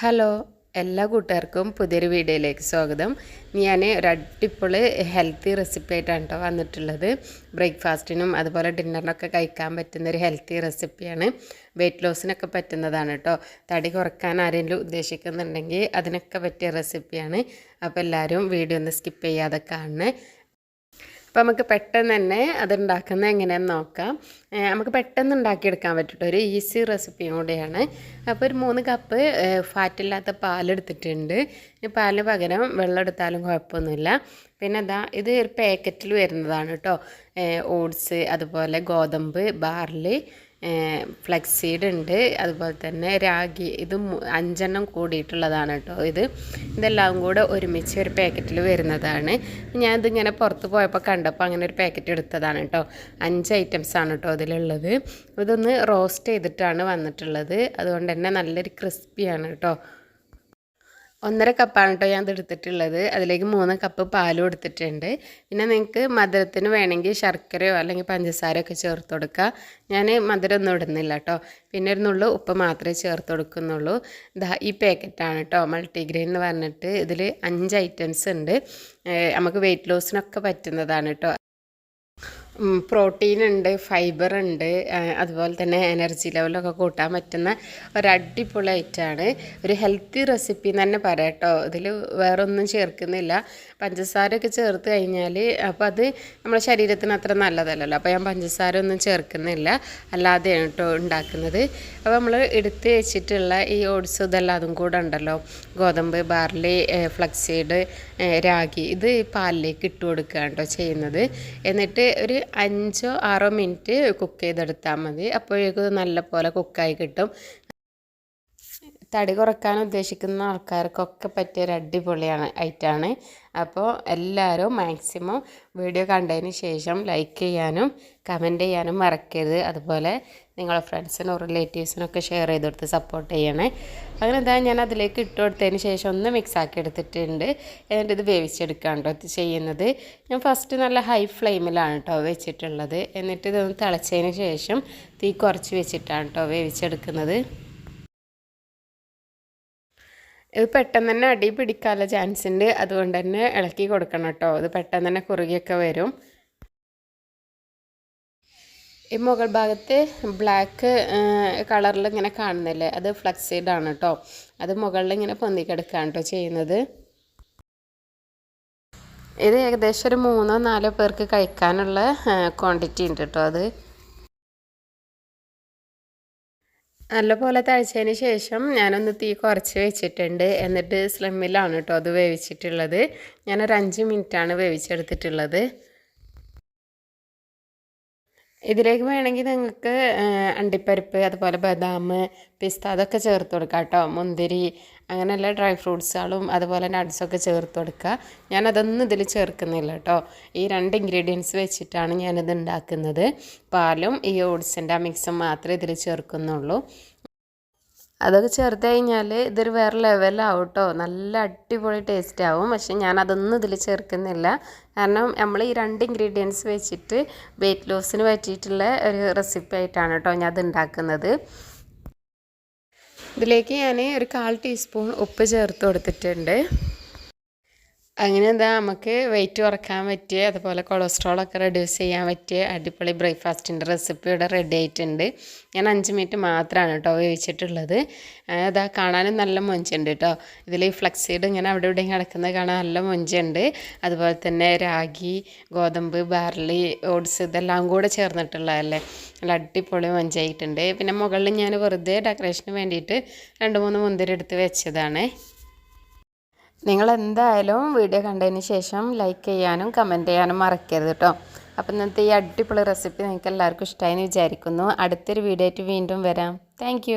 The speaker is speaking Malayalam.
ഹലോ എല്ലാ കൂട്ടുകാർക്കും പുതിയൊരു വീഡിയോയിലേക്ക് സ്വാഗതം. ഞാൻ ഒരു അടിപൊളി ഹെൽത്തി റെസിപ്പി ആയിട്ടാണ് കേട്ടോ വന്നിട്ടുള്ളത്. ബ്രേക്ക്ഫാസ്റ്റിനും അതുപോലെ ഡിന്നറിനൊക്കെ കഴിക്കാൻ പറ്റുന്ന ഒരു ഹെൽത്തി റെസിപ്പിയാണ്. വെയിറ്റ് ലോസിനൊക്കെ പറ്റുന്നതാണ് കേട്ടോ. തടി കുറക്കാൻ ആരെങ്കിലും ഉദ്ദേശിക്കുന്നുണ്ടെങ്കിൽ അതിനൊക്കെ പറ്റിയ റെസിപ്പിയാണ്. അപ്പോൾ എല്ലാവരും വീഡിയോ ഒന്ന് സ്കിപ്പ് ചെയ്യാതെ കാണണേ. അപ്പോൾ നമുക്ക് പെട്ടെന്ന് തന്നെ അതുണ്ടാക്കുന്നത് എങ്ങനെയാണെന്ന് നോക്കാം. നമുക്ക് പെട്ടെന്ന് ഉണ്ടാക്കിയെടുക്കാൻ പറ്റും, ഒരു ഈസി റെസിപ്പിയും കൂടെയാണ്. അപ്പോൾ ഒരു 3 കപ്പ് ഫാറ്റില്ലാത്ത പാലെടുത്തിട്ടുണ്ട്. പാലിന് പകരം വെള്ളം എടുത്താലും കുഴപ്പമൊന്നുമില്ല. പിന്നെ ഇത് ഒരു പാക്കറ്റിൽ വരുന്നതാണ് കേട്ടോ. ഓട്സ്, അതുപോലെ ഗോതമ്പ്, ബാർലി, ഫ്ലക്സ് സീഡ് ഉണ്ട്, അതുപോലെ തന്നെ രാഗി. ഇത് 5 കൂടിയിട്ടുള്ളതാണ് കേട്ടോ. ഇതെല്ലാം കൂടെ ഒരുമിച്ച് ഒരു പാക്കറ്റിൽ വരുന്നതാണ്. ഞാനിതിങ്ങനെ പുറത്ത് പോയപ്പോൾ കണ്ടപ്പോൾ അങ്ങനെ ഒരു പാക്കറ്റ് എടുത്തതാണ് കേട്ടോ. 5 ഐറ്റംസാണ് കേട്ടോ അതിലുള്ളത്. ഇതൊന്ന് റോസ്റ്റ് ചെയ്തിട്ടാണ് വന്നിട്ടുള്ളത്, അതുകൊണ്ട് തന്നെ നല്ലൊരു ക്രിസ്പിയാണ് കേട്ടോ. 1.5 കപ്പാണ് കേട്ടോ ഞാൻ എടുത്തിട്ടുള്ളത്. അതിലേക്ക് 3 കപ്പ് പാലും എടുത്തിട്ടുണ്ട്. പിന്നെ നിങ്ങൾക്ക് മധുരത്തിന് വേണമെങ്കിൽ ശർക്കരയോ അല്ലെങ്കിൽ പഞ്ചസാരയോ ഒക്കെ ചേർത്ത് കൊടുക്കുക. ഞാൻ മധുരം ഒന്നും ഇടുന്നില്ല കേട്ടോ. പിന്നെ ഒരു നുള്ളു ഉപ്പ് മാത്രമേ ചേർത്ത് കൊടുക്കുന്നുള്ളൂ. ഈ പാക്കറ്റാണ് കേട്ടോ മൾട്ടിഗ്രെയിൻ എന്ന് പറഞ്ഞിട്ട്. ഇതിൽ 5 ഐറ്റംസ് ഉണ്ട്. നമുക്ക് വെയിറ്റ് ലോസിനൊക്കെ പറ്റുന്നതാണ് കേട്ടോ. പ്രോട്ടീൻ ഉണ്ട്, ഫൈബർ ഉണ്ട്, അതുപോലെ തന്നെ എനർജി ലെവലൊക്കെ കൂട്ടാൻ പറ്റുന്ന ഒരു അടിപൊളി ഐറ്റമാണ്. ഒരു ഹെൽത്തി റെസിപ്പി എന്ന് തന്നെ പറയാം കേട്ടോ. ഇതിൽ വേറൊന്നും ചേർക്കുന്നില്ല. പഞ്ചസാരയൊക്കെ ചേർത്ത് കഴിഞ്ഞാൽ അപ്പോൾ അത് നമ്മുടെ ശരീരത്തിന് അത്ര നല്ലതല്ലല്ലോ. അപ്പോൾ ഞാൻ പഞ്ചസാര ഒന്നും ചേർക്കുന്നില്ല, അല്ലാതെയാണ് കേട്ടോ ഉണ്ടാക്കുന്നത്. അപ്പോൾ നമ്മൾ എടുത്ത് വെച്ചിട്ടുള്ള ഈ ഓട്സ് ഇതെല്ലാം അതും കൂടെ ഉണ്ടല്ലോ, ഗോതമ്പ്, ബാർലി, ഫ്ലക്സ് സീഡ്, രാഗി, ഇത് പാലിലേക്ക് ഇട്ട് കൊടുക്കുകയാണ് കേട്ടോ ചെയ്യുന്നത്. എന്നിട്ട് ഒരു 5-6 മിനിറ്റ് കുക്ക് ചെയ്തെടുത്താൽ മതി. അപ്പോഴേക്കും നല്ല പോലെ കുക്കായി കിട്ടും. തടി കുറക്കാൻ ഉദ്ദേശിക്കുന്ന ആൾക്കാർക്കൊക്കെ പറ്റിയൊരു അടിപൊളിയാണ് ഐറ്റമാണ്. അപ്പോൾ എല്ലാവരും മാക്സിമം വീഡിയോ കണ്ടതിന് ശേഷം ലൈക്ക് ചെയ്യാനും കമൻറ്റ് ചെയ്യാനും മറക്കരുത്. അതുപോലെ നിങ്ങളുടെ ഫ്രണ്ട്സിനും റിലേറ്റീവ്സിനൊക്കെ ഷെയർ ചെയ്ത് കൊടുത്ത് സപ്പോർട്ട് ചെയ്യണേ. അങ്ങനെ ഞാൻ അതിലേക്ക് ഇട്ട് കൊടുത്തതിന് ശേഷം ഒന്ന് മിക്സാക്കി എടുത്തിട്ടുണ്ട്. എന്നിട്ട് ഇത് വേവിച്ചെടുക്കുകയാണ് കേട്ടോ ചെയ്യുന്നത്. ഞാൻ ഫസ്റ്റ് നല്ല ഹൈ ഫ്ലെയിമിലാണ് കേട്ടോ വെച്ചിട്ടുള്ളത്. എന്നിട്ട് ഇതൊന്ന് തിളച്ചതിന് ശേഷം തീ കുറച്ച് വെച്ചിട്ടാണ് കേട്ടോ വേവിച്ചെടുക്കുന്നത്. ഇത് പെട്ടെന്ന് തന്നെ അടി പിടിക്കാനുള്ള ചാൻസ് ഉണ്ട്, അതുകൊണ്ട് തന്നെ ഇളക്കി കൊടുക്കണം കേട്ടോ. ഇത് പെട്ടെന്ന് തന്നെ കുറുകിയൊക്കെ വരും. ഈ മുകൾ ഭാഗത്ത് ബ്ലാക്ക് കളറിൽ ഇങ്ങനെ കാണുന്നില്ലേ, അത് ഫ്ലക്സ് സീഡാണ് കേട്ടോ. അത് മുകളിൽ ഇങ്ങനെ പൊന്തിക്കെടുക്കുകയാണ് കേട്ടോ ചെയ്യുന്നത്. ഇത് ഏകദേശം ഒരു 3-4 പേർക്ക് കഴിക്കാനുള്ള ക്വാണ്ടിറ്റി ഉണ്ട് കേട്ടോ. അത് നല്ലപോലെ തളിച്ചതിന് ശേഷം ഞാനൊന്ന് തീ കുറച്ച് വെച്ചിട്ടുണ്ട്. എന്നിട്ട് സ്ലിമ്മിലാണ് കേട്ടോ അത് വേവിച്ചിട്ടുള്ളത്. ഞാനൊരു 5 മിനിറ്റാണ് വേവിച്ചെടുത്തിട്ടുള്ളത്. ഇതിലേക്ക് വേണമെങ്കിൽ നിങ്ങൾക്ക് അണ്ടിപ്പരിപ്പ്, അതുപോലെ ബദാം, പിസ്ത അതൊക്കെ ചേർത്ത് കൊടുക്കുക കേട്ടോ. മുന്തിരി, അങ്ങനെയുള്ള ഡ്രൈ ഫ്രൂട്ട്സുകളും അതുപോലെ നട്ട്സൊക്കെ ചേർത്ത് കൊടുക്കുക. ഞാനതൊന്നും ഇതിൽ ചേർക്കുന്നില്ല കേട്ടോ. ഈ 2 ഇൻഗ്രീഡിയൻസ് വെച്ചിട്ടാണ് ഞാനിത് ഉണ്ടാക്കുന്നത്. പാലും ഈ ഓട്സിൻ്റെ മിക്സും മാത്രമേ ഇതിൽ ചേർക്കുന്നുള്ളൂ. അതൊക്കെ ചേർത്ത് കഴിഞ്ഞാൽ ഇതൊരു വേറെ ലെവലാവും കേട്ടോ. നല്ല അടിപൊളി ടേസ്റ്റ് ആവും. പക്ഷെ ഞാനതൊന്നും ഇതിൽ ചേർക്കുന്നില്ല. കാരണം നമ്മൾ ഈ 2 ഇൻഗ്രീഡിയൻസ് വെച്ചിട്ട് വെയിറ്റ് ലോസിന് പറ്റിയിട്ടുള്ള ഒരു റെസിപ്പി ആയിട്ടാണ് കേട്ടോ ഞാൻ അത് ഉണ്ടാക്കുന്നത്. ഇതിലേക്ക് ഞാൻ ഒരു 1/4 ടീസ്പൂൺ ഉപ്പ് ചേർത്ത് കൊടുത്തിട്ടുണ്ട്. അങ്ങനെ നമുക്ക് വെയിറ്റ് കുറക്കാൻ പറ്റിയ, അതുപോലെ കൊളസ്ട്രോളൊക്കെ റെഡ്യൂസ് ചെയ്യാൻ പറ്റിയ അടിപൊളി ബ്രേക്ക്ഫാസ്റ്റിൻ്റെ റെസിപ്പി ഇവിടെ റെഡി ആയിട്ടുണ്ട്. ഞാൻ 5 മിനിറ്റ് മാത്രമാണ് കേട്ടോ വേവിച്ചിട്ടുള്ളത്. കാണാനും നല്ല മൊഞ്ചുണ്ട് കേട്ടോ. ഇതിൽ ഈ ഫ്ലക്സ് സീഡ് ഇങ്ങനെ അവിടെ ഇവിടെയും കിടക്കുന്നത് കാണാൻ നല്ല മൊഞ്ചുണ്ട്. അതുപോലെ തന്നെ രാഗി, ഗോതമ്പ്, ബാർലി, ഓട്സ് ഇതെല്ലാം കൂടെ ചേർന്നിട്ടുള്ളതല്ലേ, നല്ല അടിപൊളി മൊഞ്ചായിട്ടുണ്ട്. പിന്നെ മുകളിൽ ഞാൻ വെറുതെ ഡെക്കറേഷന് വേണ്ടിയിട്ട് 2-3 മുന്തിരി എടുത്ത് വെച്ചതാണ്. നിങ്ങളെന്തായാലും വീഡിയോ കണ്ടതിന് ശേഷം ലൈക്ക് ചെയ്യാനും കമൻറ്റ് ചെയ്യാനും മറക്കരുത് കേട്ടോ. അപ്പം ഇന്നത്തെ ഈ അടിപൊളി റെസിപ്പി നിങ്ങൾക്ക് എല്ലാവർക്കും ഇഷ്ടമായെന്ന് വിചാരിക്കുന്നു. അടുത്തൊരു വീഡിയോ ആയിട്ട് വീണ്ടും വരാം. താങ്ക്